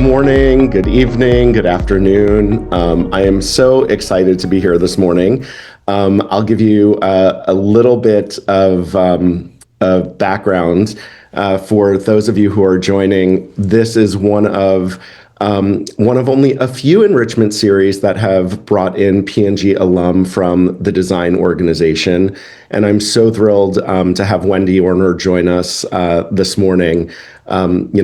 morning, good evening, good afternoon. I am so excited to be here this morning. I'll give you a little bit of background for those of you who are joining. This is one of only a few enrichment series that have brought in P&G alum from the design organization. And I'm so thrilled to have Wendy Orner join us this morning.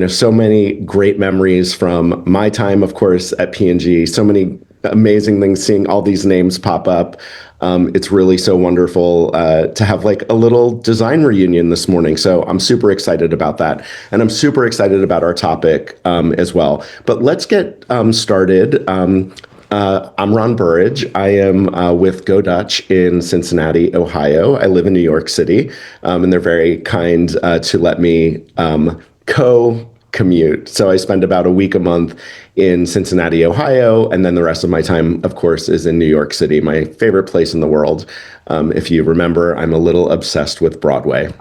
So many great memories from my time, of course, at P&G. So many amazing things, seeing all these names pop up. It's really so wonderful to have like a little design reunion this morning. So I'm super excited about that. And I'm super excited about our topic as well. But let's get started. I'm Ron Burridge. I am with Go Dutch in Cincinnati, Ohio. I live in New York City, and they're very kind to let me commute. So I spend about a week a month in Cincinnati, Ohio, and then the rest of my time, of course, is in New York City, my favorite place in the world. If you remember, I'm a little obsessed with Broadway.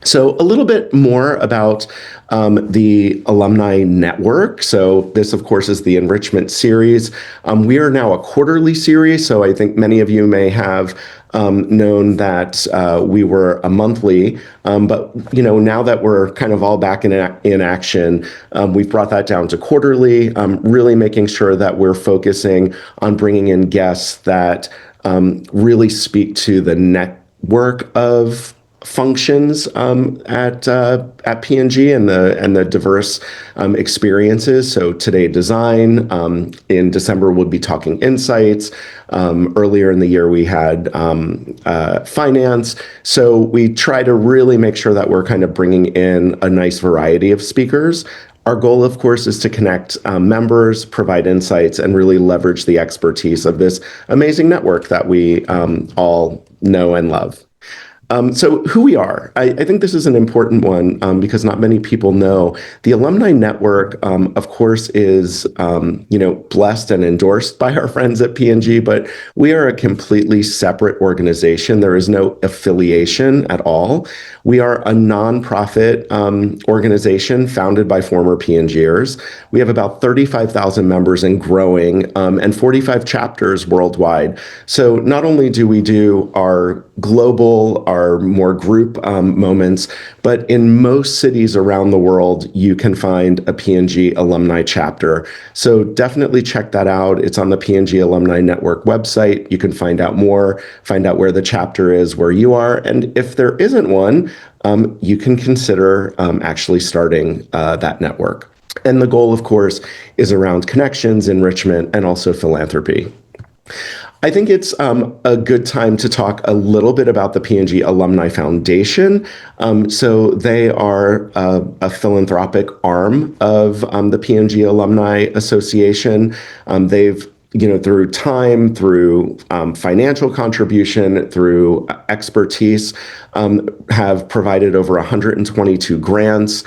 So a little bit more about the alumni network. So this, of course, is the enrichment series. We are now a quarterly series, so I think many of you may have known that we were a monthly, but now that we're kind of all back in action, we've brought that down to quarterly, really making sure that we're focusing on bringing in guests that really speak to the network of functions at P&G and the diverse experiences. So today, design. In December, we'll be talking insights. Earlier in the year, we had finance. So we try to really make sure that we're kind of bringing in a nice variety of speakers. Our goal, of course, is to connect members, provide insights, and really leverage the expertise of this amazing network that we all know and love. So who we are, I think this is an important one because not many people know. The alumni network, of course, is blessed and endorsed by our friends at P&G, but we are a completely separate organization. There is no affiliation at all. We are a nonprofit organization founded by former P&Gers. We have about 35,000 members and growing, and 45 chapters worldwide. So not only do we do our global, our more group moments, but in most cities around the world, you can find a P&G alumni chapter. So definitely check that out. It's on the P&G Alumni Network website. You can find out more, find out where the chapter is where you are. And if there isn't one, you can consider actually starting that network. And the goal, of course, is around connections, enrichment, and also philanthropy. I think it's a good time to talk a little bit about the P&G Alumni Foundation. So they are a philanthropic arm of the P&G Alumni Association. They've through time, through financial contribution, through expertise, have provided over 122 grants.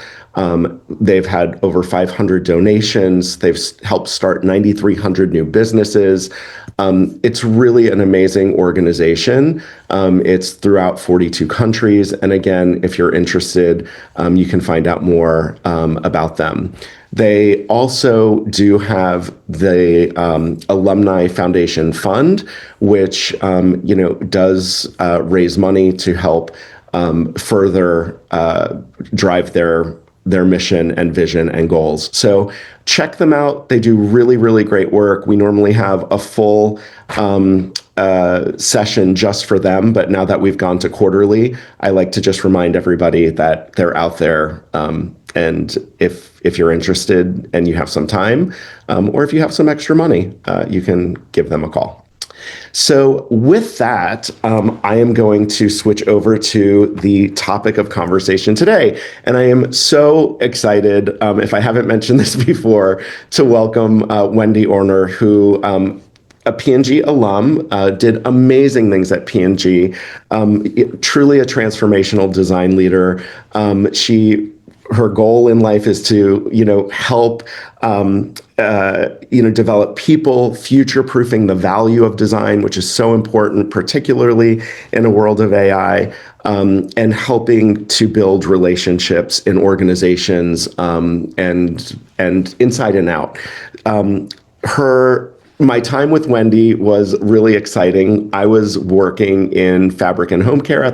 They've had over 500 donations. They've helped start 9,300 new businesses. It's really an amazing organization. It's throughout 42 countries. And again, if you're interested, you can find out more about them. They also do have the Alumni Foundation Fund, which does raise money to help further drive their mission and vision and goals. So check them out. They do really, really great work. We normally have a full session just for them, but now that we've gone to quarterly, I like to just remind everybody that they're out there. And if you're interested and you have some time, or if you have some extra money, you can give them a call. So with that, I am going to switch over to the topic of conversation today. And I am so excited, if I haven't mentioned this before, to welcome Wendy Orner, who a P&G alum, did amazing things at P&G, truly a transformational design leader. her goal in life is to, help, develop people, future-proofing the value of design, which is so important, particularly in a world of AI, and helping to build relationships in organizations, and inside and out. Her My time with Wendy was really exciting. I was working in fabric and home care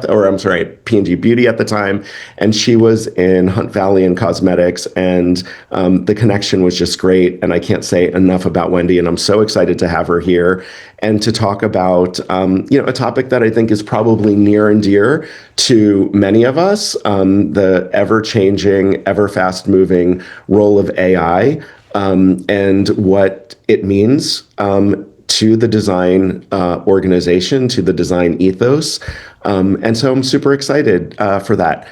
P&G Beauty at the time, and she was in Hunt Valley and cosmetics, and the connection was just great. And I can't say enough about Wendy, and I'm so excited to have her here and to talk about a topic that I think is probably near and dear to many of us, the ever-changing, ever fast-moving role of AI, and what it means to the design organization, to the design ethos. And so I'm super excited for that.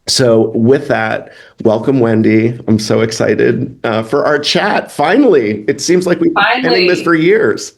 So with that, welcome, Wendy. I'm so excited for our chat. Finally, it seems like we've been planning this for years.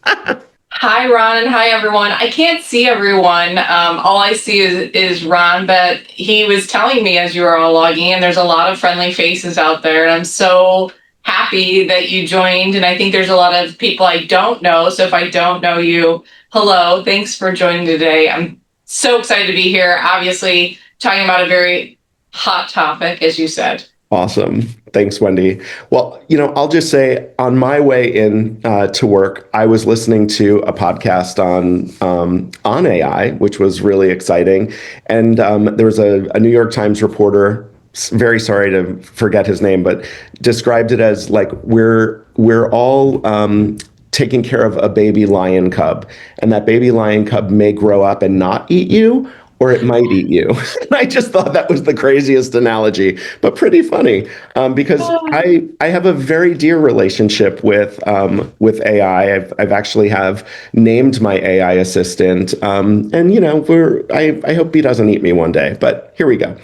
Hi, Ron, and hi, everyone. I can't see everyone. All I see is Ron, but he was telling me as you were all logging in, there's a lot of friendly faces out there, and I'm so happy that you joined. And I think there's a lot of people I don't know. So if I don't know you, hello, thanks for joining today. I'm so excited to be here, obviously talking about a very hot topic, as you said. Awesome. Thanks, Wendy. Well, I'll just say on my way in to work, I was listening to a podcast on AI, which was really exciting. And there was a New York Times reporter, very sorry to forget his name, but described it as like we're all taking care of a baby lion cub, and that baby lion cub may grow up and not eat you, or it might eat you. And I just thought that was the craziest analogy, but pretty funny, because I have a very dear relationship with AI. I've actually have named my AI assistant, and I hope he doesn't eat me one day. But here we go.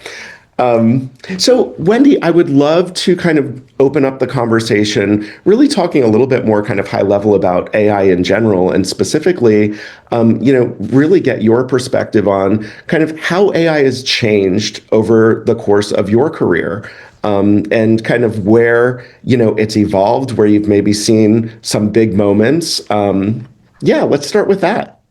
So Wendy, I would love to kind of open up the conversation, really talking a little bit more kind of high level about AI in general, and specifically, really get your perspective on kind of how AI has changed over the course of your career, and kind of where, it's evolved, where you've maybe seen some big moments. Yeah, let's start with that.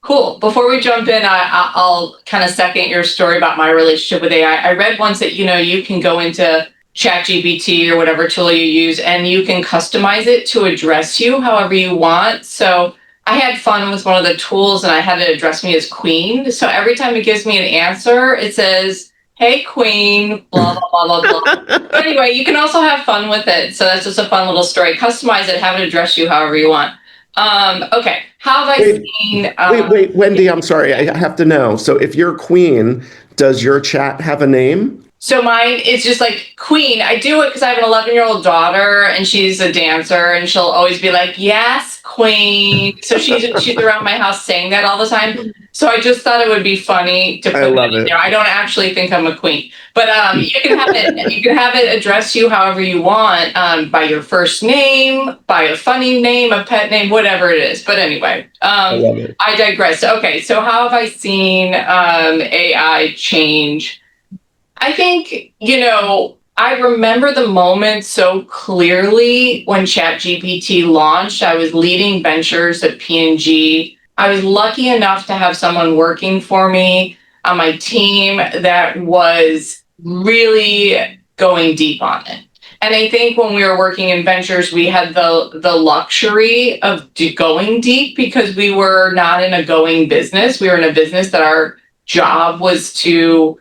Cool. Before we jump in, I'll kind of second your story about my relationship with AI. I read once that, you can go into ChatGPT or whatever tool you use, and you can customize it to address you however you want. So I had fun with one of the tools, and I had it address me as Queen. So every time it gives me an answer, it says, "Hey, Queen," blah, blah, blah, blah, blah. Anyway, you can also have fun with it. So that's just a fun little story. Customize it, have it address you however you want. Okay. How have I seen? Wait, Wendy, I'm sorry. I have to know. So if you're Queen, does your chat have a name? So mine is just like Queen. I do it because I have an 11-year-old daughter, and she's a dancer, and she'll always be like, "Yes, Queen." So she's around my house saying that all the time. So I just thought it would be funny to put it in there. I don't actually think I'm a queen, but you can have it. You can have it address you however you want, by your first name, by a funny name, a pet name, whatever it is. But anyway, I digress. Okay, so how have I seen AI change? I think, I remember the moment so clearly when ChatGPT launched. I was leading ventures at P&G. I was lucky enough to have someone working for me on my team that was really going deep on it. And I think when we were working in ventures, we had the luxury of going deep because we were not in a going business. We were in a business that our job was to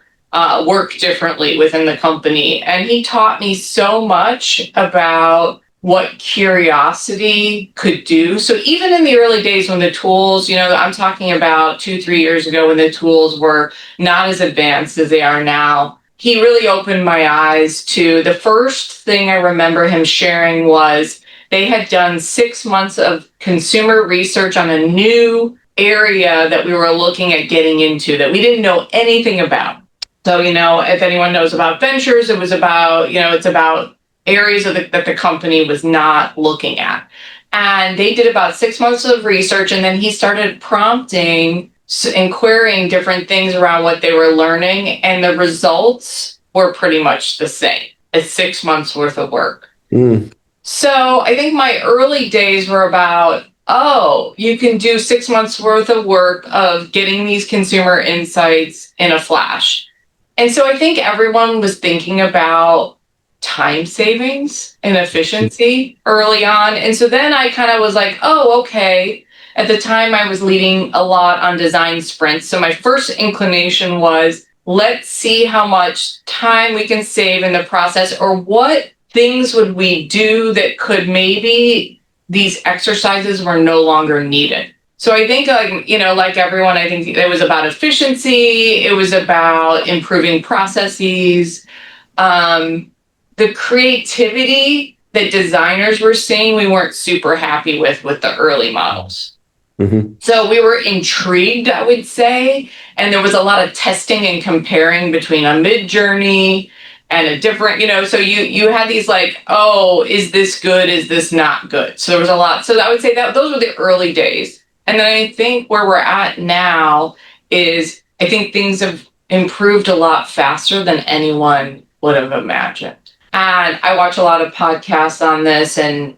work differently within the company. And he taught me so much about what curiosity could do. So even in the early days when the tools, I'm talking about 2-3 years ago when the tools were not as advanced as they are now, he really opened my eyes to the first thing I remember him sharing was they had done 6 months of consumer research on a new area that we were looking at getting into that we didn't know anything about. So, if anyone knows about ventures, it was about, it's about areas that the company was not looking at. And they did about 6 months of research, and then he started prompting and querying different things around what they were learning. And the results were pretty much the same. It's 6 months worth of work. Mm. So I think my early days were about, oh, you can do 6 months worth of work of getting these consumer insights in a flash. And so I think everyone was thinking about time savings and efficiency early on. And so then I kind of was like, oh, okay. At the time, I was leading a lot on design sprints. So my first inclination was, let's see how much time we can save in the process, or what things would we do that could maybe these exercises were no longer needed. So I think, like everyone, I think it was about efficiency. It was about improving processes. The creativity that designers were seeing, we weren't super happy with the early models. Mm-hmm. So we were intrigued, I would say, and there was a lot of testing and comparing between a Mid-Journey and a different, so you had these like, oh, is this good? Is this not good? So there was a lot. So I would say that those were the early days. And then I think where we're at now is I think things have improved a lot faster than anyone would have imagined. And I watch a lot of podcasts on this, and,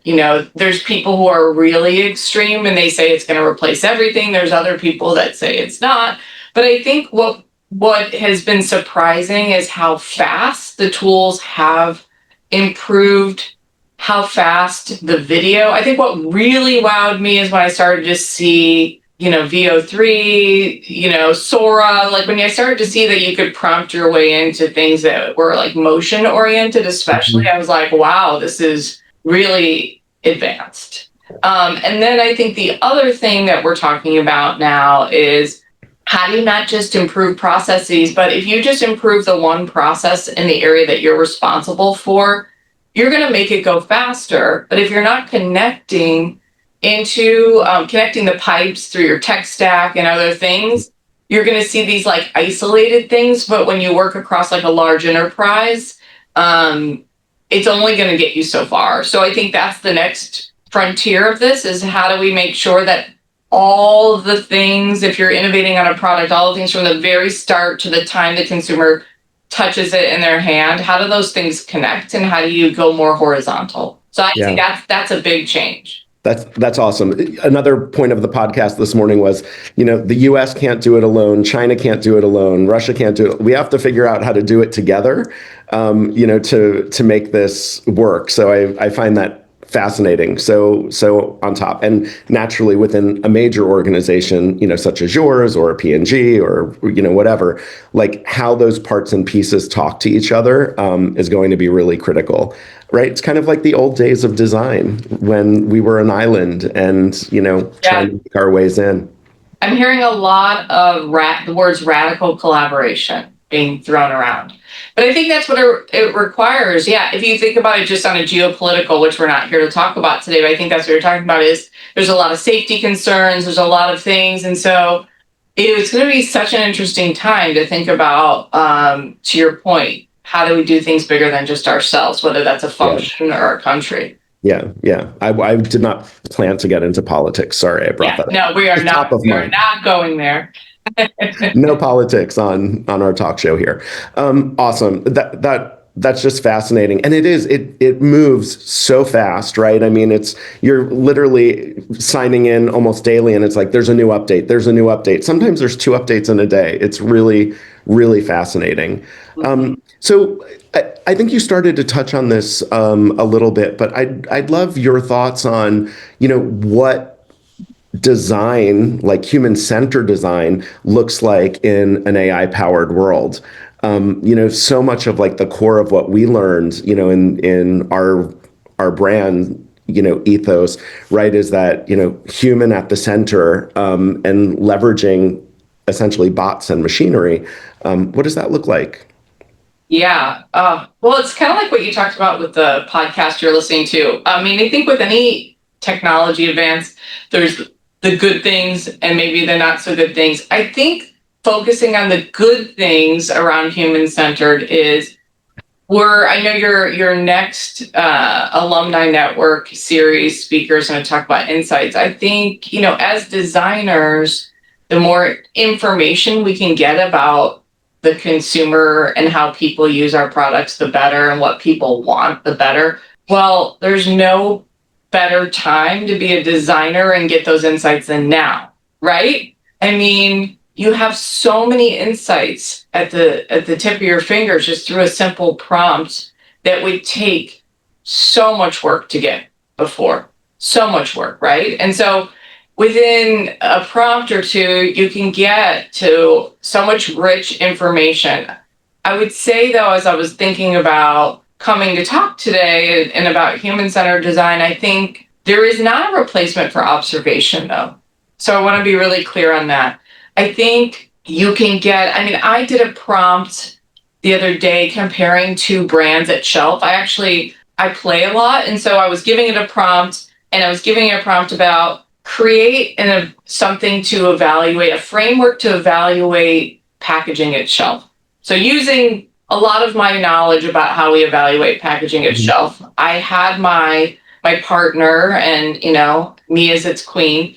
there's people who are really extreme and they say it's going to replace everything. There's other people that say it's not. But I think what has been surprising is how fast the tools have improved, how fast the video. I think what really wowed me is when I started to see, VO3, Sora, like when I started to see that you could prompt your way into things that were like motion oriented, especially, I was like, wow, this is really advanced. And then I think the other thing that we're talking about now is, how do you not just improve processes, but if you just improve the one process in the area that you're responsible for, you're going to make it go faster. But if you're not connecting the pipes through your tech stack and other things, you're going to see these like isolated things. But when you work across like a large enterprise, it's only going to get you so far. So I think that's the next frontier of this, is how do we make sure that all the things, if you're innovating on a product, all the things from the very start to the time the consumer touches it in their hand, how do those things connect, and how do you go more horizontal? So I think that's a big change. That's awesome. Another point of the podcast this morning was, the US can't do it alone, China can't do it alone, Russia can't do it. We have to figure out how to do it together, to make this work. So I find that fascinating. So on top, and naturally within a major organization, such as yours or a P&G or, whatever, like how those parts and pieces talk to each other is going to be really critical, right? It's kind of like the old days of design when we were an island and, trying to make our ways in. I'm hearing a lot of the words radical collaboration being thrown around. But I think that's what it requires. Yeah, if you think about it just on a geopolitical, which we're not here to talk about today, but I think that's what you're talking about, is there's a lot of safety concerns, there's a lot of things. And so it's going to be such an interesting time to think about, to your point, how do we do things bigger than just ourselves, whether that's a function or a country. Yeah. I did not plan to get into politics. Sorry, I brought that up. No, we are not. We are not going there. No politics on our talk show here. Awesome. That's just fascinating. And it moves so fast, right? I mean, you're literally signing in almost daily and it's like, there's a new update. There's a new update. Sometimes there's 2 updates in a day. It's really, really fascinating. So I think you started to touch on this a little bit, but I'd love your thoughts on, what design, like human-centered design, looks like in an AI-powered world. So much of like the core of what we learned, in our brand, ethos, right, is that, human at the center, and leveraging essentially bots and machinery. What does that look like? Yeah. Well, it's kind of like what you talked about with the podcast you're listening to. I mean, I think with any technology advance, there's the good things and maybe the not so good things. I think focusing on the good things around human-centered is I know your next alumni network series speaker is going to talk about insights. I think, as designers, the more information we can get about the consumer and how people use our products, the better, and what people want, the better. Well, there's no better time to be a designer and get those insights than now, right? I mean, you have so many insights at the tip of your fingers just through a simple prompt that would take so much work to get before. So much work, right? And so within a prompt or two, you can get to so much rich information. I would say, though, as I was thinking about coming to talk today and about human-centered design, I think there is not a replacement for observation, though. So I want to be really clear on that. I think you can get, I mean, I did a prompt the other day comparing two brands at shelf. I play a lot, and so I was giving it a prompt, and I was giving it a prompt about create something to evaluate, a framework to evaluate packaging at shelf. So using a lot of my knowledge about how we evaluate packaging at shelf, I had my partner and, you know, me as its queen.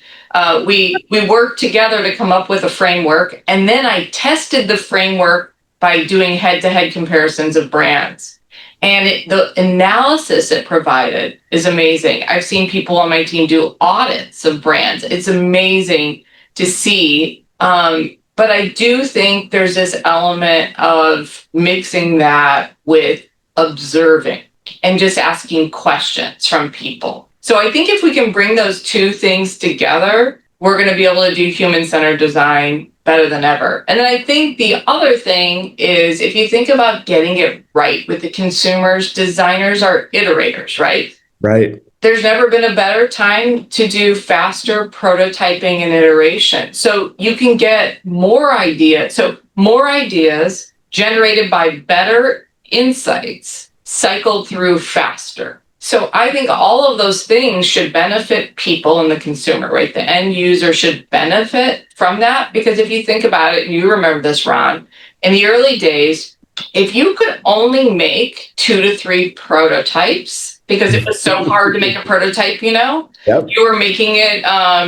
We worked together to come up with a framework, and then I tested the framework by doing head-to-head comparisons of brands. And the analysis it provided is amazing. I've seen people on my team do audits of brands. It's amazing to see. But I do think there's this element of mixing that with observing and just asking questions from people. So I think if we can bring those two things together, we're going to be able to do human-centered design better than ever. And then I think the other thing is, if you think about getting it right with the consumers, designers are iterators, right? Right. There's never been a better time to do faster prototyping and iteration. So you can get more ideas. So more ideas generated by better insights cycled through faster. So I think all of those things should benefit people and the consumer, right? The end user should benefit from that, because if you think about it, and you remember this, Ron, in the early days, if you could only make 2 to 3 prototypes, because it was so hard to make a prototype, you know, Yep. you were making it,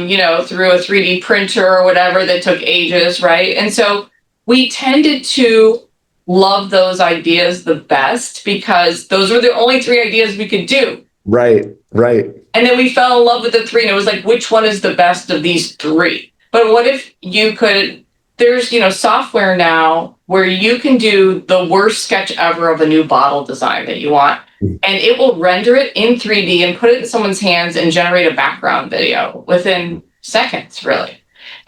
you know, through a 3D printer or whatever that took ages, right? And so we tended to love those ideas the best because those were the only 3 ideas we could do. Right. Right. And then we fell in love with the 3, and it was like, which one is the best of these 3? But what if you could, there's, you know, software now where you can do the worst sketch ever of a new bottle design that you want, and it will render it in 3D and put it in someone's hands and generate a background video within seconds, really.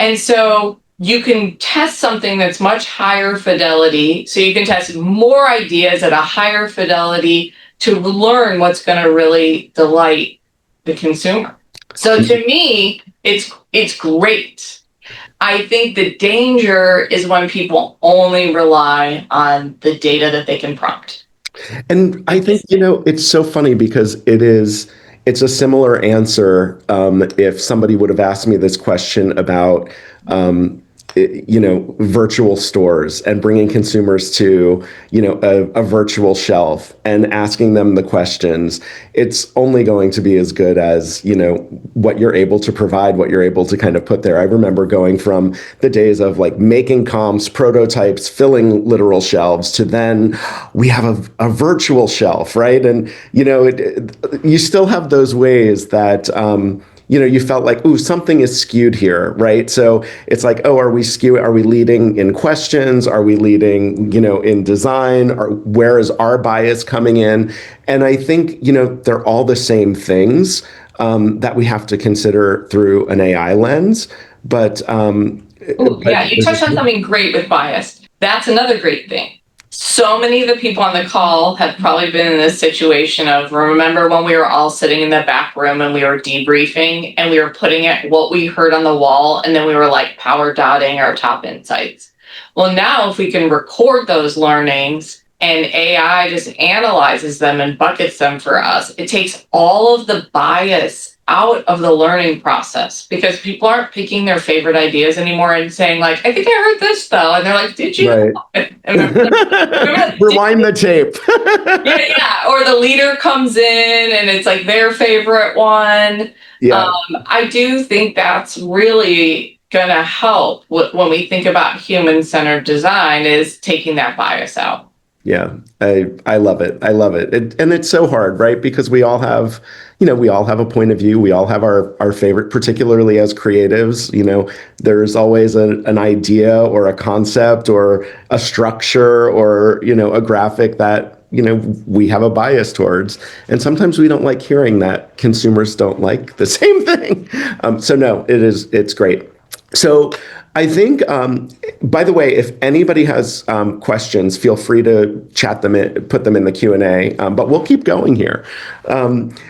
And so you can test something that's much higher fidelity. So you can test more ideas at a higher fidelity to learn what's going to really delight the consumer. So to me, it's great. I think the danger is when people only rely on the data that they can prompt. And I think, you know, it's so funny because it's a similar answer if somebody would have asked me this question about you know, virtual stores and bringing consumers to, you know, a virtual shelf and asking them the questions. It's only going to be as good as, you know, what you're able to provide, what you're able to kind of put there. I remember going from the days of like making comps, prototypes, filling literal shelves, to then we have a virtual shelf, right? And, you know, you still have those ways that, you know, you felt like, ooh, something is skewed here, right? So it's like, oh, are we leading in questions? Are we leading, you know, in design? Or where is our bias coming in? And I think, you know, they're all the same things that we have to consider through an AI lens. But, yeah, you touched on something great with bias. That's another great thing. So many of the people on the call have probably been in this situation of, remember when we were all sitting in the back room and we were debriefing and we were putting it what we heard on the wall, and then we were like power dotting our top insights. Well, now if we can record those learnings and AI just analyzes them and buckets them for us, it takes all of the bias out of the learning process, because people aren't picking their favorite ideas anymore and saying like, I think I heard this though. And they're like, did you? Right. Rewind the tape. yeah. Or the leader comes in and it's like their favorite one. Yeah. I do think that's really going to help when we think about human-centered design is taking that bias out. Yeah, I love it. I love it. And it's so hard, right? Because we all have, we all have a point of view. We all have our favorite, particularly as creatives. There's always an idea or a concept or a structure or, a graphic that, we have a bias towards. And sometimes we don't like hearing that consumers don't like the same thing. So no, it's great. So I think, by the way, if anybody has questions, feel free to chat them in, put them in the Q&A, but we'll keep going here.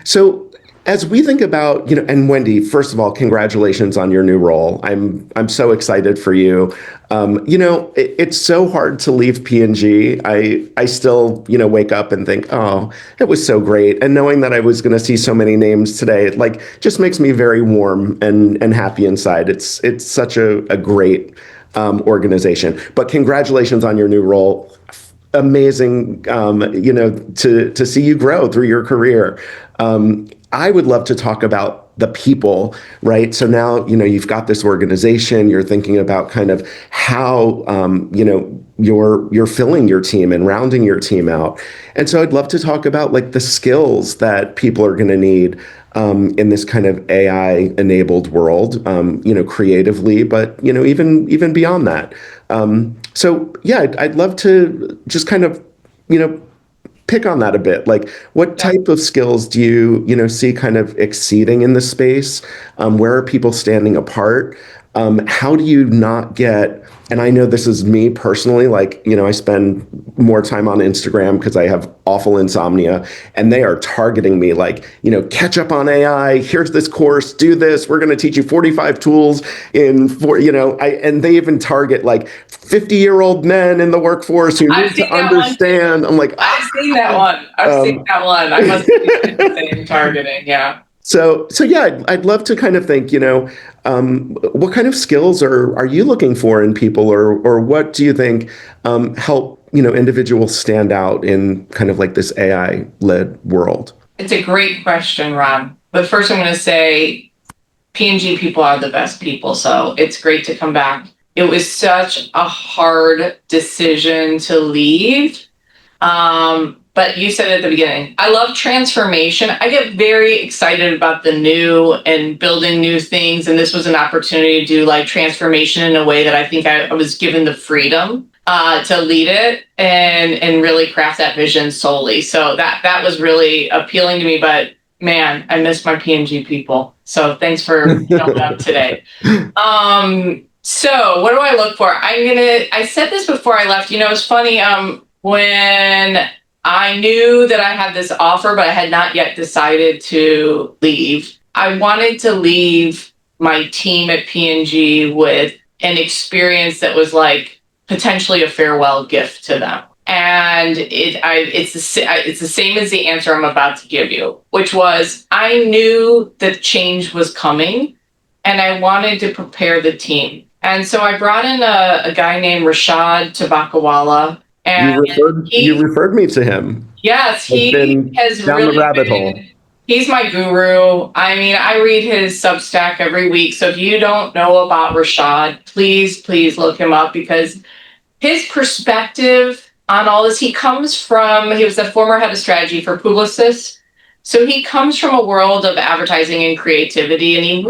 So as we think about, and Wendy, first of all, congratulations on your new role. I'm so excited for you. It's so hard to leave P&G. I still, wake up and think, oh, it was so great. And knowing that I was going to see so many names today, it just makes me very warm and happy inside. It's such a great organization. But congratulations on your new role. Amazing, to see you grow through your career. I would love to talk about the people, right? So now, you've got this organization, you're thinking about kind of how, you're filling your team and rounding your team out. And so I'd love to talk about the skills that people are going to need in this kind of AI enabled world, creatively, but, even beyond that. So yeah, I'd love to just kind of, pick on that a bit. What type of skills do you, see kind of exceeding in the space? Where are people standing apart? How do you not get, and I know this is me personally, I spend more time on Instagram because I have awful insomnia and they are targeting me catch up on AI, here's this course, do this, we're going to teach you 45 tools and they even target 50-year-old men in the workforce who need to understand. I'm like, I've seen that one. I've seen that one. I must be the same targeting. Yeah. So yeah, I'd love to kind of think, what kind of skills are you looking for in people, or what do you think help individuals stand out in kind of this AI-led world? It's a great question, Ron. But first, I'm going to say P&G people are the best people, so it's great to come back. It was such a hard decision to leave. But you said at the beginning, I love transformation. I get very excited about the new and building new things. And this was an opportunity to do transformation in a way that I think I was given the freedom to lead it and really craft that vision solely. So that was really appealing to me. But man, I miss my P&G people. So thanks for showing up today. So what do I look for? I said this before I left. It's funny. When I knew that I had this offer, but I had not yet decided to leave, I wanted to leave my team at P&G with an experience that was potentially a farewell gift to them. And it's the same as the answer I'm about to give you, which was I knew that change was coming and I wanted to prepare the team. And so I brought in a guy named Rashad Tabakawala. And you referred me to him. Yes, he has down really the rabbit been, hole. He's my guru. I mean, I read his Substack every week. So if you don't know about Rashad, please look him up because his perspective on all this, he was the former head of strategy for Publicis. So he comes from a world of advertising and creativity. And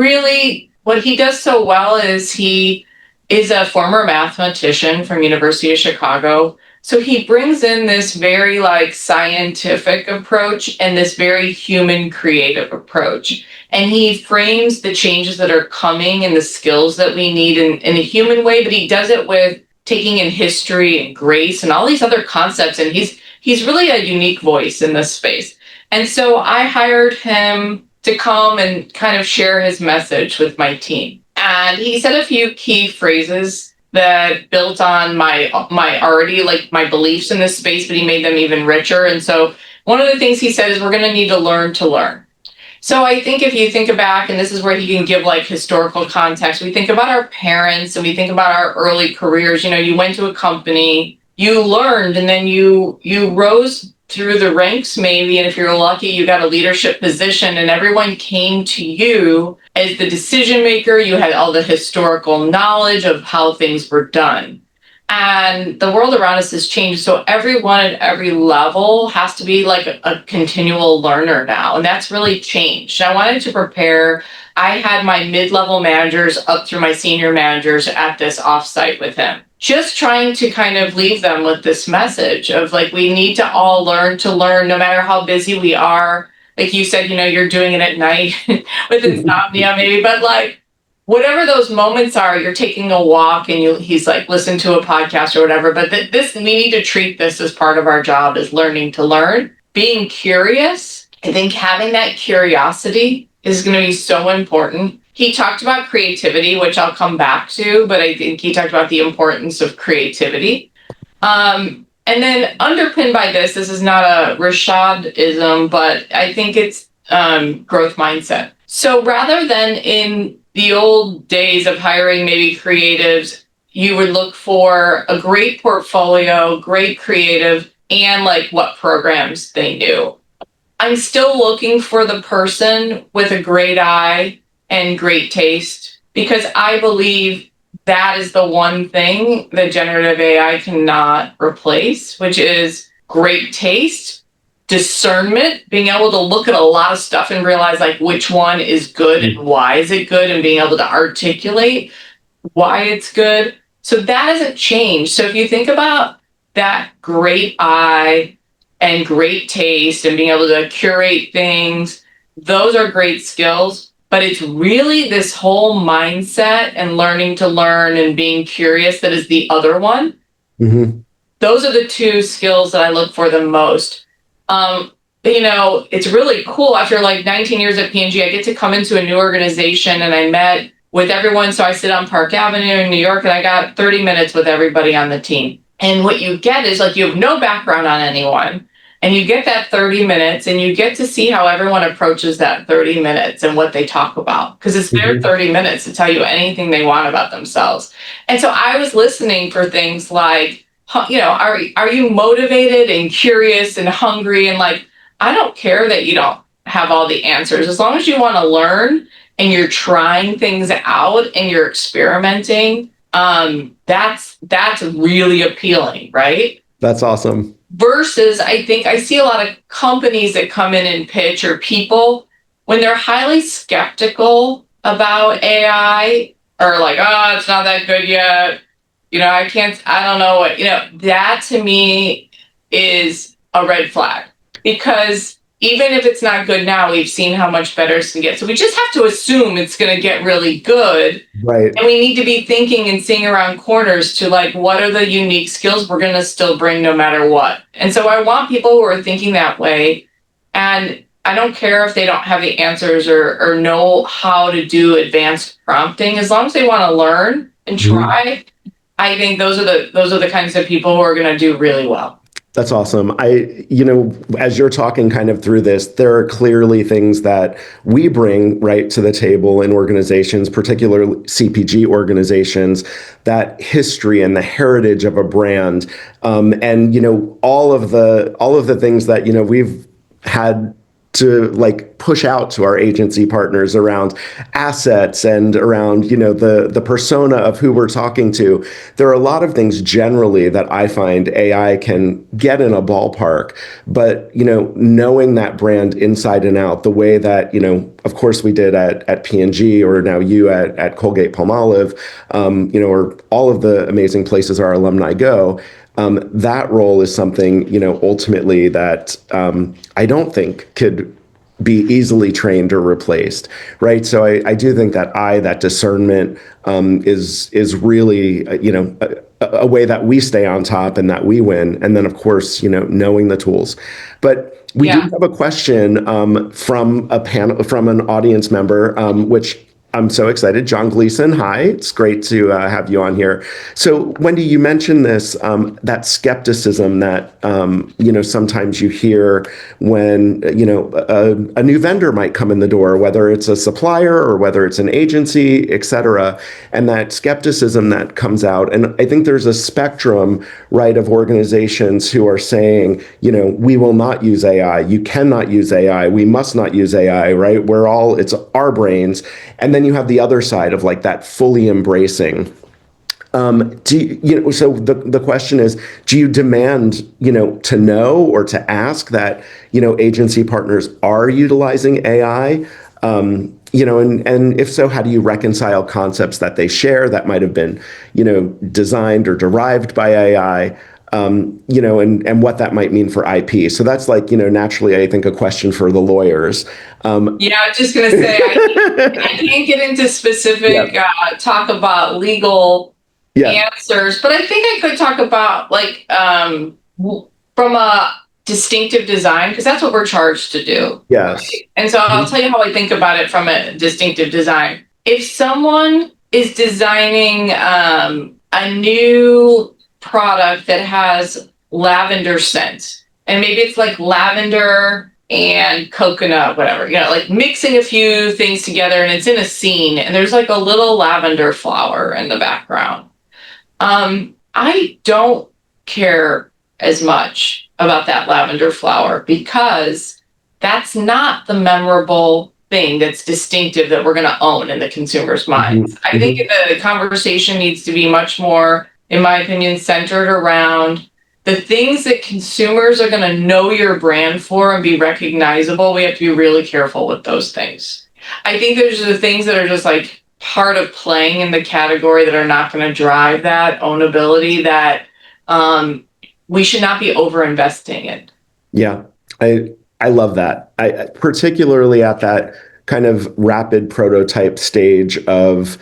what he does so well is he is a former mathematician from University of Chicago. So he brings in this very scientific approach and this very human creative approach. And he frames the changes that are coming and the skills that we need in a human way, but he does it with taking in history and grace and all these other concepts. And he's really a unique voice in this space. And so I hired him to come and kind of share his message with my team. And he said a few key phrases that built on my already my beliefs in this space, but he made them even richer. And so one of the things he said is we're going to need to learn to learn. So I think if you think back, and this is where he can give historical context, we think about our parents and we think about our early careers. You went to a company, you learned, and then you rose through the ranks maybe, and if you're lucky, you got a leadership position and everyone came to you as the decision maker. You had all the historical knowledge of how things were done. And the world around us has changed. So everyone at every level has to be like a continual learner now. And that's really changed. I wanted to prepare. I had my mid-level managers up through my senior managers at this offsite with him, just trying to kind of leave them with this message of like, we need to all learn to learn no matter how busy we are. Like you said, you're doing it at night with insomnia maybe, but like, whatever those moments are, you're taking a walk and he's like, listen to a podcast or whatever. But we need to treat this as part of our job, is learning to learn, being curious. I think having that curiosity is going to be so important. He talked about creativity, which I'll come back to, but I think he talked about the importance of creativity. And then underpinned by this is not a Rashad-ism, but I think it's growth mindset. So rather than in the old days of hiring maybe creatives, you would look for a great portfolio, great creative, and like what programs they knew. I'm still looking for the person with a great eye and great taste, because I believe that is the one thing that generative AI cannot replace, which is great taste, discernment, being able to look at a lot of stuff and realize like which one is good and why is it good, and being able to articulate why it's good. So that hasn't changed. So if you think about that great eye and great taste and being able to curate things, those are great skills. But it's really this whole mindset and learning to learn and being curious that is the other one. Mm-hmm. Those are the two skills that I look for the most. It's really cool. After like 19 years at P&G, I get to come into a new organization and I met with everyone. So I sit on Park Avenue in New York and I got 30 minutes with everybody on the team. And what you get is like, you have no background on anyone. And you get that 30 minutes and you get to see how everyone approaches that 30 minutes and what they talk about. Because it's their 30 minutes to tell you anything they want about themselves. And so I was listening for things like, are you motivated and curious and hungry? And like, I don't care that you don't have all the answers. As long as you want to learn and you're trying things out and you're experimenting, that's really appealing, right? That's awesome. Versus, I think I see a lot of companies that come in and pitch, or people, when they're highly skeptical about AI, or like, oh, it's not that good yet. I don't know what, that to me is a red flag, because even if it's not good now, we've seen how much better it can get. So we just have to assume it's going to get really good. Right. And we need to be thinking and seeing around corners to like, what are the unique skills we're going to still bring no matter what? And so I want people who are thinking that way. And I don't care if they don't have the answers or know how to do advanced prompting, as long as they want to learn and try. I think those are the kinds of people who are going to do really well. That's awesome. As you're talking kind of through this, there are clearly things that we bring right to the table in organizations, particularly CPG organizations, that history and the heritage of a brand, and all of the things that we've had to like push out to our agency partners around assets and around, the persona of who we're talking to. There are a lot of things generally that I find AI can get in a ballpark, but, knowing that brand inside and out, the way that, of course we did at P&G, or now you at Colgate-Palmolive, or all of the amazing places our alumni go. That role is something, ultimately that I don't think could be easily trained or replaced, right? So I do think that discernment is really, a way that we stay on top and that we win. And then, of course, knowing the tools. But we do have a question from an audience member, which I'm so excited. John Gleason, hi. It's great to have you on here. So, Wendy, you mentioned this, that skepticism that, sometimes you hear when, a new vendor might come in the door, whether it's a supplier or whether it's an agency, et cetera, and that skepticism that comes out. And I think there's a spectrum, right, of organizations who are saying, we will not use AI. You cannot use AI. We must not use AI, right? It's our brains. And then you have the other side of like that fully embracing. So the question is, do you demand, to know or to ask that, agency partners are utilizing AI? And if so, how do you reconcile concepts that they share that might have been, designed or derived by AI? And what that might mean for IP. So that's like, naturally, I think a question for the lawyers. Yeah, I'm just going to say, I can't get into specific talk about legal answers, but I think I could talk about like from a distinctive design, because that's what we're charged to do. Yes. Right? And so I'll tell you how I think about it from a distinctive design. If someone is designing a new product that has lavender scent, and maybe it's like lavender and coconut, whatever, like mixing a few things together, and it's in a scene, and there's like a little lavender flower in the background. I don't care as much about that lavender flower because that's not the memorable thing that's distinctive that we're going to own in the consumer's minds. I think the conversation needs to be much more, in my opinion, centered around the things that consumers are going to know your brand for and be recognizable. We have to be really careful with those things. I think there's the things that are just like part of playing in the category that are not going to drive that ownability that we should not be over investing in. Yeah, I love that. I particularly at that kind of rapid prototype stage of,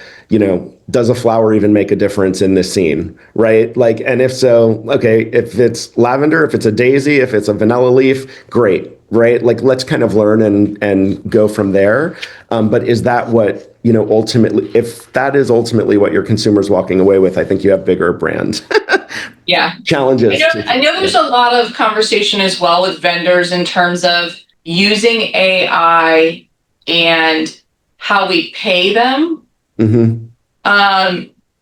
does a flower even make a difference in this scene, right? Like, and if so, okay, if it's lavender, if it's a daisy, if it's a vanilla leaf, great, right? Like, let's kind of learn and go from there. But is that what, ultimately, if that is ultimately what your consumer's walking away with, I think you have bigger brand challenges. I know there's a lot of conversation as well with vendors in terms of using AI and how we pay them.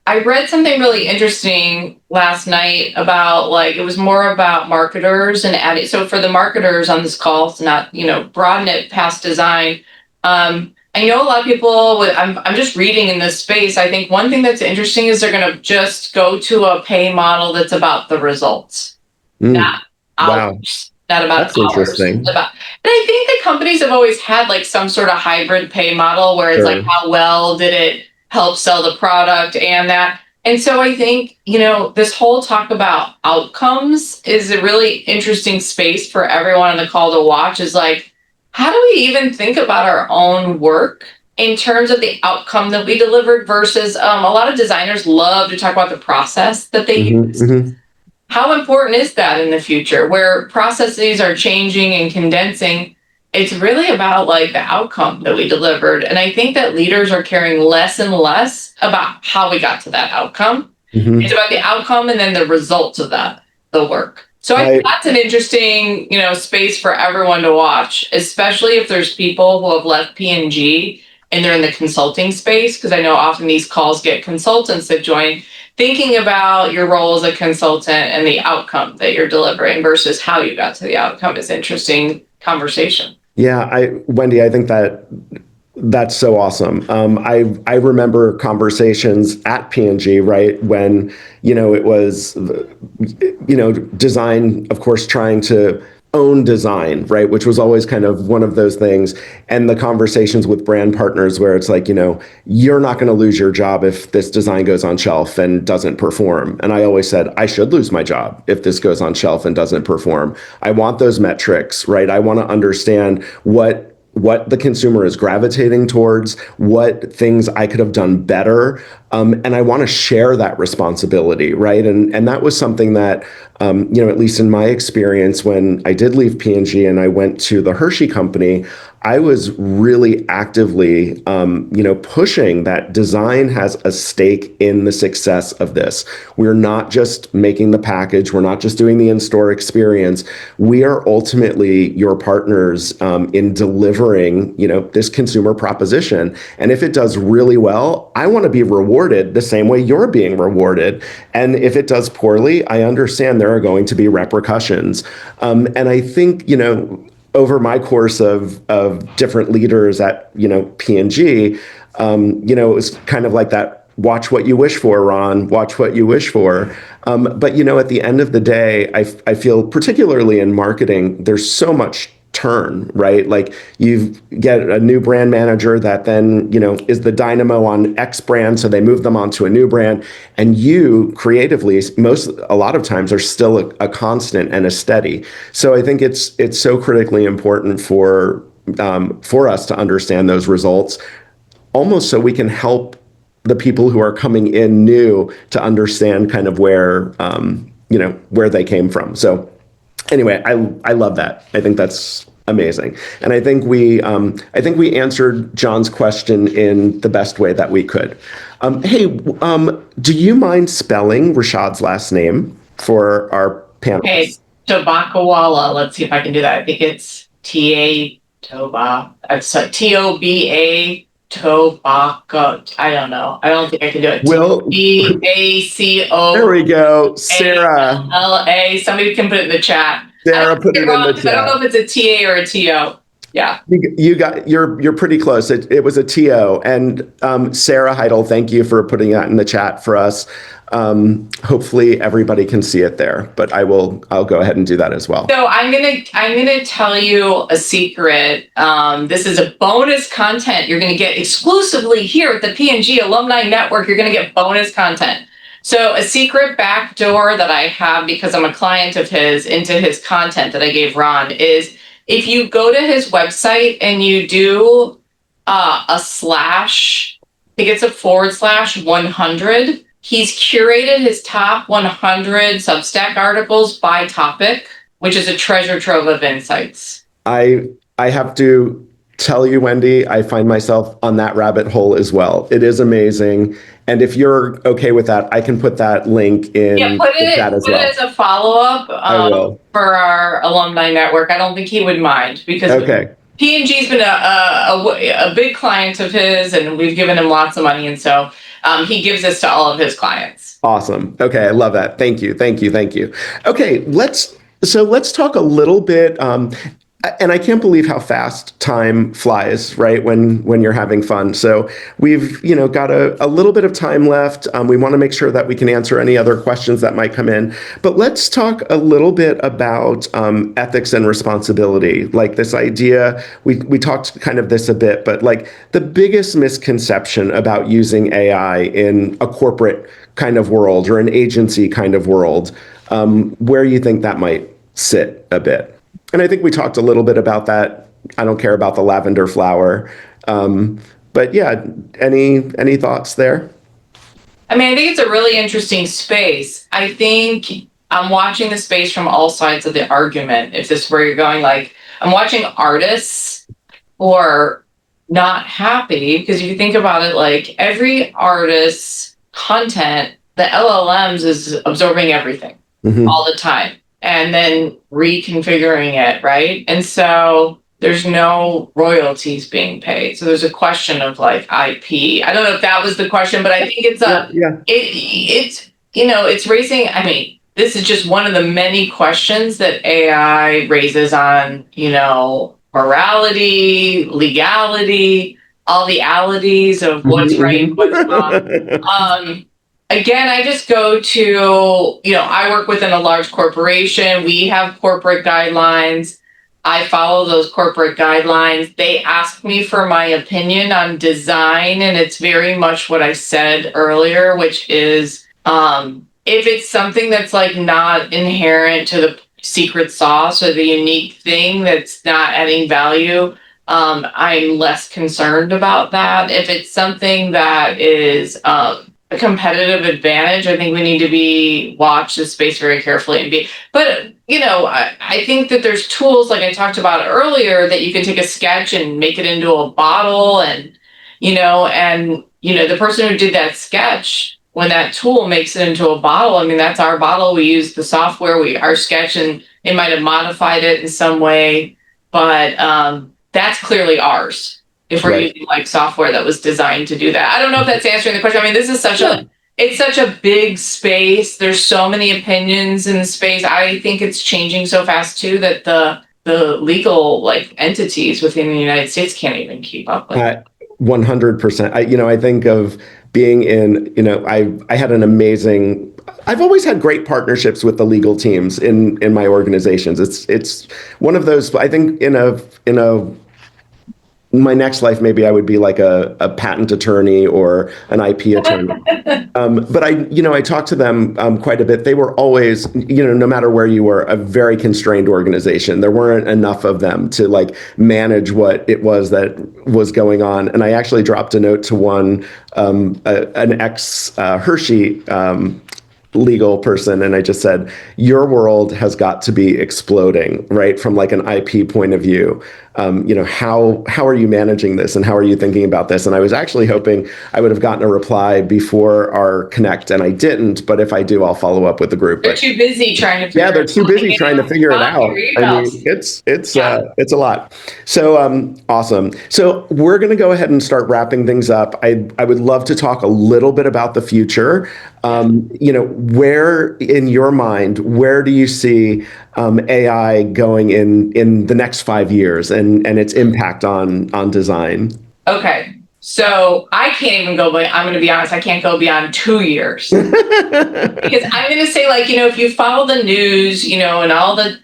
I read something really interesting last night about it was more about marketers and adding. So for the marketers on this call, it's not, broaden it past design. I know a lot of people I'm just reading in this space. I think one thing that's interesting is they're going to just go to a pay model that's about the results, not hours, not about that's hours. Interesting. And I think the companies have always had like some sort of hybrid pay model where it's like, how well did it help sell the product and that. And so I think, this whole talk about outcomes is a really interesting space for everyone on the call to watch is like, how do we even think about our own work in terms of the outcome that we delivered versus a lot of designers love to talk about the process that they use. How important is that in the future where processes are changing and condensing? It's really about like the outcome that we delivered. And I think that leaders are caring less and less about how we got to that outcome. It's about the outcome and then the results of that, the work. So I think that's an interesting, space for everyone to watch, especially if there's people who have left P&G and they're in the consulting space, because I know often these calls get consultants that join, thinking about your role as a consultant and the outcome that you're delivering versus how you got to the outcome is interesting conversation. Yeah, Wendy, I think that's so awesome. I remember conversations at P&G, right, when, it was, design, of course, trying to own design, right, which was always kind of one of those things. And the conversations with brand partners where it's like, you're not going to lose your job if this design goes on shelf and doesn't perform. And I always said, I should lose my job if this goes on shelf and doesn't perform. I want those metrics, right? I want to understand what the consumer is gravitating towards, what things I could have done better. And I want to share that responsibility, right? And that was something that, at least in my experience, when I did leave P&G and I went to the Hershey company, I was really actively, pushing that design has a stake in the success of this. We're not just making the package. We're not just doing the in-store experience. We are ultimately your partners in delivering, this consumer proposition. And if it does really well, I want to be rewarded the same way you're being rewarded. And if it does poorly, I understand there are going to be repercussions. And I think, over my course of different leaders at P&G, it was kind of like that. Watch what you wish for, Ron. Watch what you wish for. But at the end of the day, I feel particularly in marketing, there's so much turn, right? Like you get a new brand manager that then, is the dynamo on X brand. So they move them onto a new brand. And you creatively, a lot of times are still a constant and a steady. So I think it's so critically important for us to understand those results, almost so we can help the people who are coming in new to understand kind of where they came from. So anyway, I love that. I think that's amazing, and I think we answered John's question in the best way that we could. Hey, do you mind spelling Rashad's last name for our panelists? Okay, Tobacawala. Let's see if I can do that. I think it's Toba. It's Toba. Tobacco. I don't know. I don't think I can do it. Baco. There we go. Sarah. LA. Somebody can put it in the chat. Sarah put it in the chat. I don't know if it's a TA or a TO. Yeah. You're pretty close. It was a TO. And Sarah Heidel, thank you for putting that in the chat for us. Hopefully everybody can see it there, but I'll go ahead and do that as well. So I'm gonna tell you a secret. This is a bonus content you're gonna get exclusively here at the P&G Alumni Network. You're gonna get bonus content. So a secret backdoor that I have, because I'm a client of his, into his content that I gave Ron, is if you go to his website and you do a slash, I think it's a /100, he's curated his top 100 Substack articles by topic, which is a treasure trove of insights. I have to tell you, Wendy, I find myself on that rabbit hole as well. It is amazing. And if you're okay with that, I can put that link in the chat as well. Put it as a follow-up for our alumni network. I don't think he would mind, because P&G's been a big client of his, and we've given him lots of money. And so he gives this to all of his clients. Awesome. Okay. I love that. Thank you. Okay. Let's talk a little bit. And I can't believe how fast time flies, right? When you're having fun. So we've, got a little bit of time left. We want to make sure that we can answer any other questions that might come in. But let's talk a little bit about ethics and responsibility. Like this idea, we talked kind of this a bit, but like the biggest misconception about using AI in a corporate kind of world or an agency kind of world, where you think that might sit a bit. And I think we talked a little bit about that. I don't care about the lavender flower. But yeah, any thoughts there? I mean, I think it's a really interesting space. I think I'm watching the space from all sides of the argument. If this is where you're going, like I'm watching artists who are not happy, because if you think about it, like every artist's content, the LLMs is absorbing everything all the time, and then reconfiguring it, right? And so there's no royalties being paid. So there's a question of like IP. I don't know if that was the question, but I think it's it's raising. I mean, this is just one of the many questions that AI raises on, morality, legality, all the alities of what's right and what's wrong. Again, I just go to, I work within a large corporation. We have corporate guidelines. I follow those corporate guidelines. They ask me for my opinion on design, and it's very much what I said earlier, which is if it's something that's like not inherent to the secret sauce or the unique thing that's not adding value, I'm less concerned about that. If it's something that is a competitive advantage. I think we need to watch this space very carefully but I think that there's tools like I talked about earlier that you can take a sketch and make it into a bottle and the person who did that sketch, when that tool makes it into a bottle, I mean, that's our bottle. We use the software, our sketch, and it might have modified it in some way, but that's clearly ours if we're Right. using like software that was designed to do that. I don't know if that's answering the question. I mean, this is it's such a big space. There's so many opinions in the space. I think it's changing so fast too that the legal like entities within the United States can't even keep up with it. 100%. I think of being in, I had an amazing, I've always had great partnerships with the legal teams in my organizations. It's one of those, I think in my next life, maybe I would be like a patent attorney or an IP attorney. But I talked to them quite a bit. They were always, no matter where you were, a very constrained organization. There weren't enough of them to like manage what it was that was going on. And I actually dropped a note to an ex Hershey legal person, and I just said, your world has got to be exploding, right? From like an IP point of view. How are you managing this, and how are you thinking about this? And I was actually hoping I would have gotten a reply before our connect, and I didn't. But if I do, I'll follow up with the group. They're too busy trying to figure They're too busy trying to figure it out. I mean, it's a lot. So awesome. So we're going to go ahead and start wrapping things up. I would love to talk a little bit about the future. Where in your mind, where do you see AI going in the next 5 years and its impact on design? Okay. So I can't even go, but I'm going to be honest, I can't go beyond 2 years. Because I'm going to say, like, if you follow the news, and all the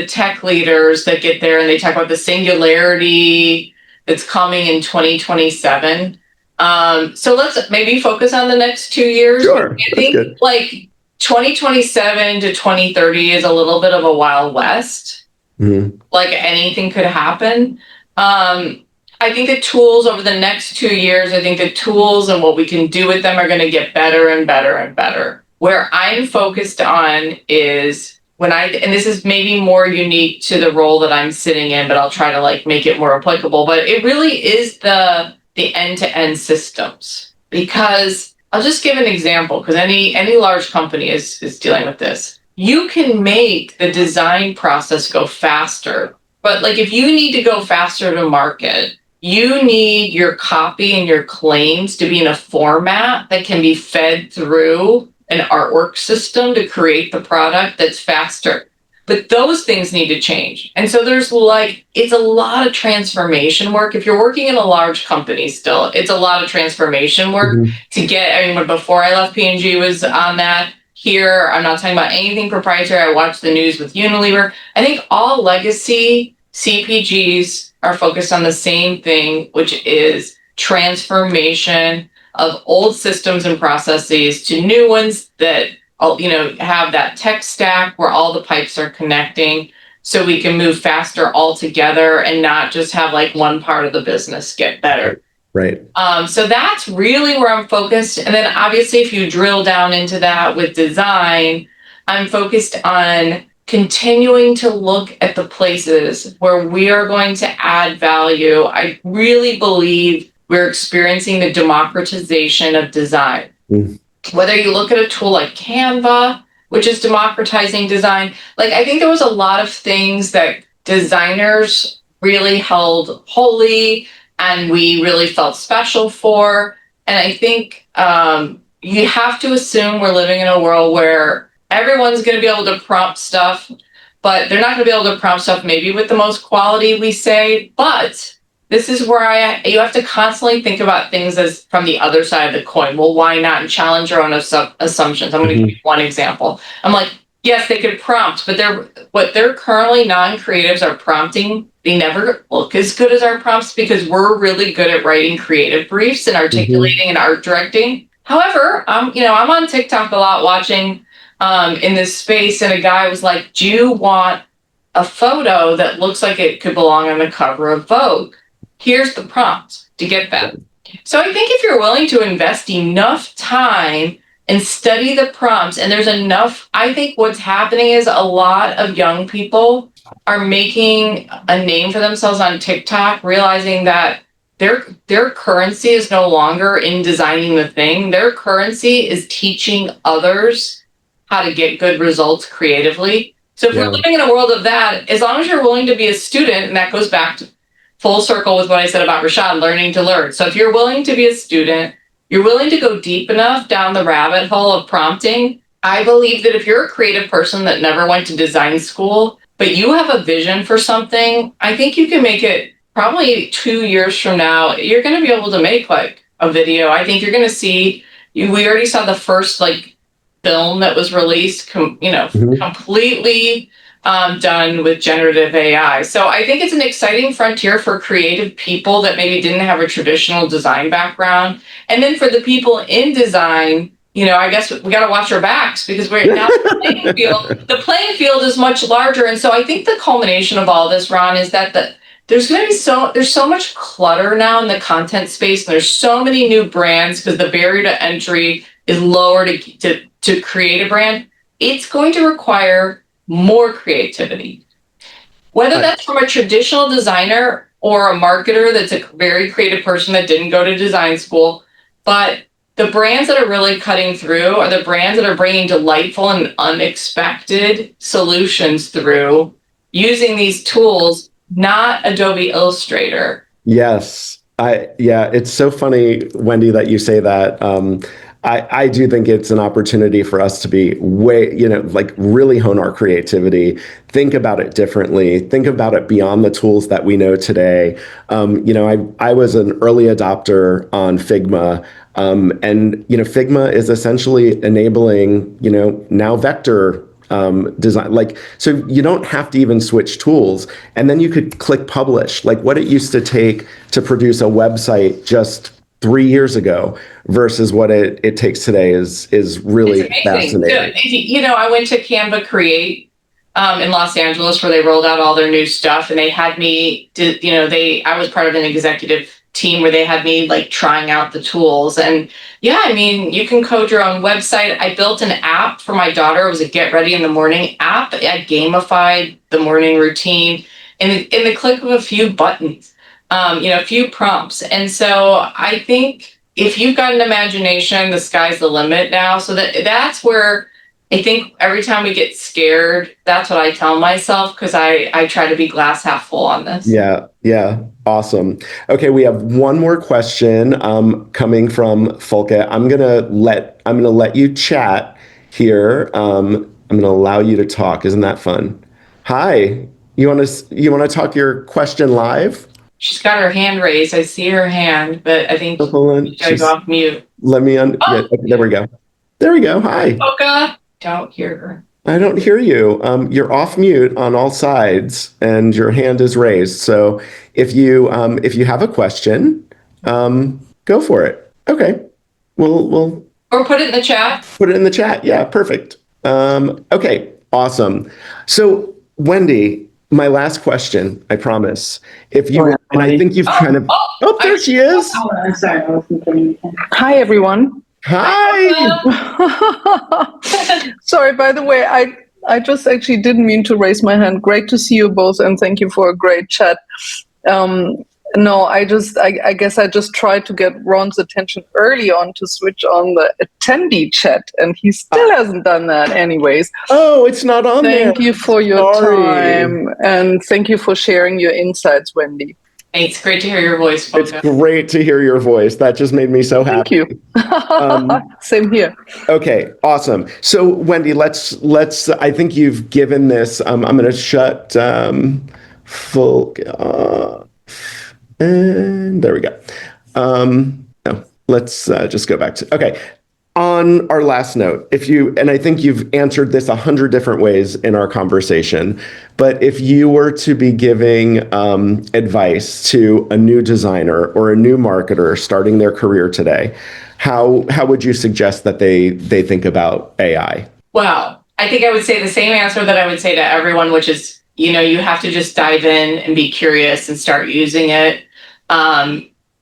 tech leaders that get there and they talk about the singularity that's coming in 2027. So let's maybe focus on the next 2 years. Sure. I think like 2027 to 2030 is a little bit of a Wild West. Mm-hmm. Like anything could happen. I think the tools over the next 2 years, I think the tools and what we can do with them are going to get better and better and better. Where I'm focused on is and this is maybe more unique to the role that I'm sitting in, but I'll try to like make it more applicable. But it really is the end-to-end systems, because I'll just give an example, because any large company is dealing with this. You can make the design process go faster, but like if you need to go faster to market, you need your copy and your claims to be in a format that can be fed through an artwork system to create the product that's faster. But those things need to change. And so it's a lot of transformation work. If you're working in a large company still, it's a lot of transformation work to get, before I left P&G was on that. Here, I'm not talking about anything proprietary. I watched the news with Unilever. I think all legacy CPGs are focused on the same thing, which is transformation of old systems and processes to new ones that have that tech stack where all the pipes are connecting, so we can move faster all together and not just have like one part of the business get better. Right. So that's really where I'm focused. And then obviously if you drill down into that with design, I'm focused on continuing to look at the places where we are going to add value. I really believe we're experiencing the democratization of design. Whether you look at a tool like Canva, which is democratizing design, like I think there was a lot of things that designers really held holy and we really felt special for. And I think you have to assume we're living in a world where everyone's going to be able to prompt stuff, but they're not going to be able to prompt stuff maybe with the most quality, we say. But this is where you have to constantly think about things as from the other side of the coin. Well, why not? And challenge your own assumptions. I'm going to give you one example. I'm like, yes, they could prompt, but what they're currently non-creatives are prompting, they never look as good as our prompts because we're really good at writing creative briefs and articulating and art directing. However, I'm on TikTok a lot watching in this space, and a guy was like, do you want a photo that looks like it could belong on the cover of Vogue? Here's the prompt to get that. So I think if you're willing to invest enough time and study the prompts, and there's enough, I think what's happening is a lot of young people are making a name for themselves on TikTok, realizing that their currency is no longer in designing the thing. Their currency is teaching others how to get good results creatively. So if we're living in a world of that, as long as you're willing to be a student, and that goes back to full circle with what I said about Rashad, learning to learn. So if you're willing to be a student, you're willing to go deep enough down the rabbit hole of prompting. I believe that if you're a creative person that never went to design school, but you have a vision for something, I think you can make it probably 2 years from now. You're going to be able to make like a video. I think you're going to see, we already saw the first like film that was released, completely done with generative AI. So I think it's an exciting frontier for creative people that maybe didn't have a traditional design background. And then for the people in design, I guess we got to watch our backs because we're now the playing field is much larger. And so I think the culmination of all this, Ron, is that there's going to be there's so much clutter now in the content space. And there's so many new brands because the barrier to entry is lower to create a brand. It's going to require more creativity. Whether that's from a traditional designer or a marketer that's a very creative person that didn't go to design school, but the brands that are really cutting through are the brands that are bringing delightful and unexpected solutions through using these tools, not Adobe Illustrator. Yes. It's so funny, Wendy, that you say that. I do think it's an opportunity for us to be like really hone our creativity, think about it differently, think about it beyond the tools that we know today. I was an early adopter on Figma. And Figma is essentially enabling, now vector design. So you don't have to even switch tools. And then you could click publish, like what it used to take to produce a website just 3 years ago versus what it takes today is really fascinating. I went to Canva Create in Los Angeles where they rolled out all their new stuff, and they had me I was part of an executive team where they had me like trying out the tools. And you can code your own website. I built an app for my daughter. It was a get ready in the morning app. I gamified the morning routine in the click of a few buttons, a few prompts. And so I think if you've got an imagination, the sky's the limit now. So that's where I think every time we get scared, that's what I tell myself, because I try to be glass half full on this. Yeah. Awesome. Okay, we have one more question coming from Folke. I'm gonna let you chat here. I'm gonna allow you to talk. Isn't that fun? Hi. You wanna talk your question live? She's got her hand raised. I see her hand, but I think she's gotta go off mute. Let me okay, there we go. There we go. Hi. Folke. Don't hear her. I don't hear you. You're off mute on all sides, and your hand is raised. So if you have a question, go for it. Okay, we'll or put it in the chat. Put it in the chat. Yeah, perfect. Okay, awesome. So Wendy, my last question. I promise. If you and I think you've kind of there she is. Oh, I'm sorry. I wasn't putting anything. Hi, everyone. Hi. Sorry, by the way, I just actually didn't mean to raise my hand. Great to see you both, and thank you for a great chat. No, I guess I just tried to get Ron's attention early on to switch on the attendee chat, and he still hasn't done that anyways. Oh, it's not on there. Thank you for your time, and thank you for sharing your insights, Wendy. It's great to hear your voice, Folke. It's great to hear your voice. That just made me so happy. Thank you. Same here. Okay, awesome. So Wendy, let's. I think you've given this. I'm going to shut Folke off, and there we go. No, let's just go back to. Okay. On our last note, and I think you've answered this 100 different ways in our conversation, but if you were to be giving advice to a new designer or a new marketer starting their career today, how would you suggest that they think about AI? Well, I think I would say the same answer that I would say to everyone, which is, you have to just dive in and be curious and start using it.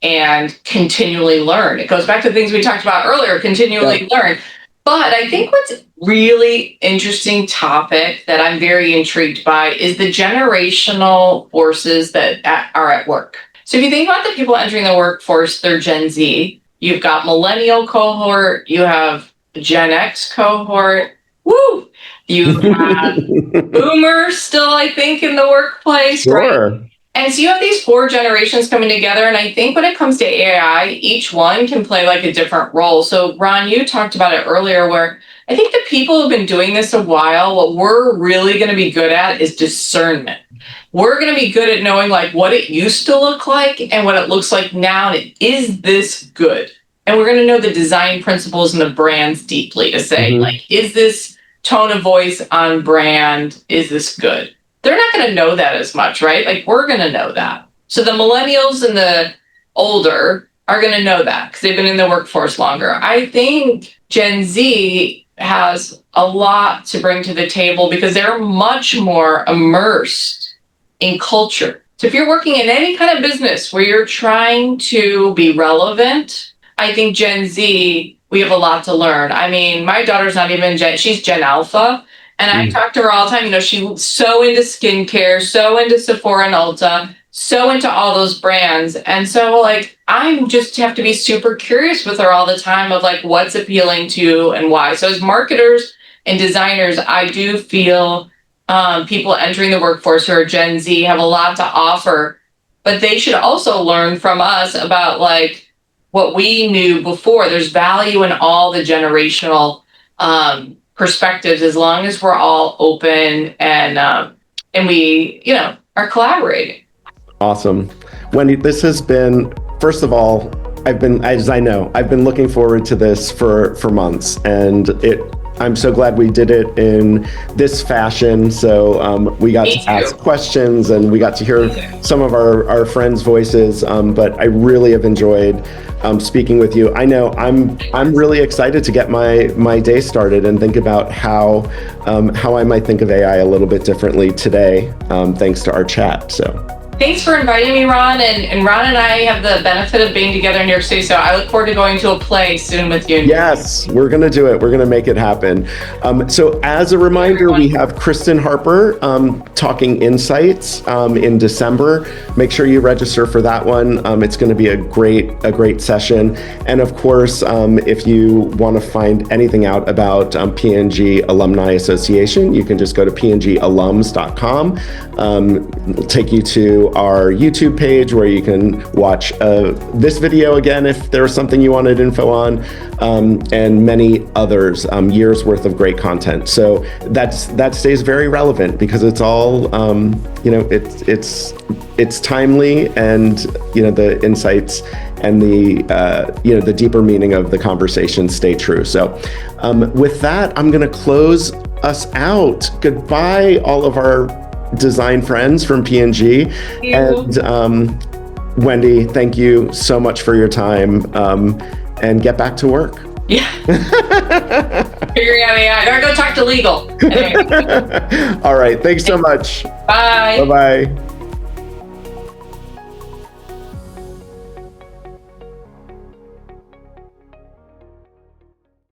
and continually learn. It goes back to things we talked about earlier, continually learn. But I think what's really interesting topic that I'm very intrigued by is the generational forces that are at work. So if you think about the people entering the workforce, they're Gen Z. You've got millennial cohort. You have Gen X cohort. Woo! You have boomers still, I think, in the workplace, Sure. right? And so you have these 4 generations coming together. And I think when it comes to AI, each one can play like a different role. So Ron, you talked about it earlier, where I think the people who've been doing this a while, what we're really going to be good at is discernment. We're going to be good at knowing like what it used to look like and what it looks like now. And is this good? And we're going to know the design principles and the brands deeply to say, like, is this tone of voice on brand? Is this good? They're not going to know that as much, right? Like, we're going to know that. So the millennials and the older are going to know that because they've been in the workforce longer. I think Gen Z has a lot to bring to the table because they're much more immersed in culture. So if you're working in any kind of business where you're trying to be relevant, I think Gen Z, we have a lot to learn. I mean, my daughter's not even she's Gen Alpha. And I talk to her all the time, you know, she's so into skincare, so into Sephora and Ulta, so into all those brands. And so like, I'm just have to be super curious with her all the time of like, what's appealing to you and why. So as marketers and designers, I do feel people entering the workforce who are Gen Z have a lot to offer, but they should also learn from us about like what we knew before. There's value in all the generational perspectives as long as we're all open and we, you know, are collaborating. Awesome. Wendy, this has been, first of all, I've been looking forward to this for months, and I'm so glad we did it in this fashion. So we got to ask questions and we got to hear some of our friends' voices, but I really have enjoyed speaking with you. I know I'm really excited to get my day started and think about how I might think of AI a little bit differently today, thanks to our chat. So. Thanks for inviting me, Ron. And Ron and I have the benefit of being together in New York City, so I look forward to going to a play soon with you. Yes, we're going to do it. We're going to make it happen. So as a reminder, we have Kristen Harper talking Insights in December. Make sure you register for that one. It's going to be a great session. And of course, if you want to find anything out about P&G Alumni Association, you can just go to pngalums.com. It'll take you to our YouTube page where you can watch this video again if there's something you wanted info on, and many others, years worth of great content. So that stays very relevant because it's all, it's timely, and the insights and the deeper meaning of the conversation stay true. So with that, I'm going to close us out. Goodbye, all of our design friends from P&G. And Wendy, thank you so much for your time, and get back to work. Yeah. Figuring out AI. I gotta go talk to legal. Anyway. All right. Thanks so much. Bye. Bye-bye.